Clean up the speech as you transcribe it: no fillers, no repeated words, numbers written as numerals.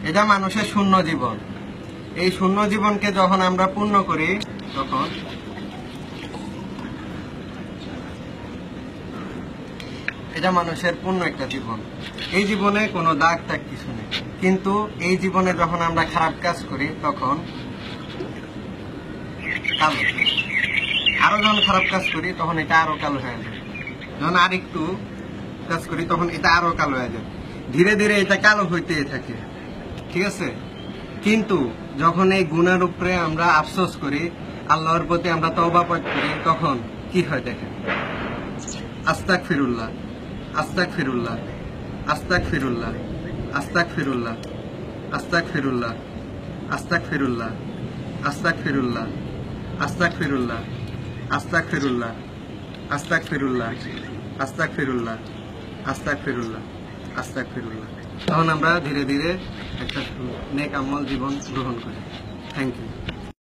এটা মানুষের শূন্য জীবন। এই শূন্য জীবনকে যখন আমরা পূর্ণ করি তখন এটা মানুষের পূর্ণ একটা জীবন। এই জীবনে কোনো দাগ টাগ কিছু নেই, কিন্তু এই জীবনে যখন আমরা খারাপ কাজ করি তখন কালো, আরো যখন খারাপ কাজ করি তখন এটা আরো কালো হয়ে যায়, যখন আর একটু কাজ করি তখন এটা আরো কালো হয়ে যায়, ধীরে ধীরে এটা কালো হইতেই থাকে, ঠিক আছে। কিন্তু যখন এই গুনার উপরে আমরা আফসোস করি, আল্লাহর প্রতি আমরা তওবা পাঠ করি, তখন কি হয় দেখেন, আস্তাগফিরুল্লাহ, আস্তাগফিরুল্লাহ, আস্তাগফিরুল্লাহ, আস্তাগফিরুল্লাহ, আস্তাগফিরুল্লাহ, আস্তাগফিরুল্লাহ, আস্তাগফিরুল্লাহ, আস্তাগফিরুল্লাহ, আস্তাগফিরুল্লাহ, আস্তাগফিরুল্লাহ, আস্তাগফিরুল্লাহ, আস্তাগফিরুল্লাহ, আস্তাগফিরুল্লাহ। তখন আমরা ধীরে ধীরে একটা নেক আমল জীবন গ্রহণ করি। Thank you.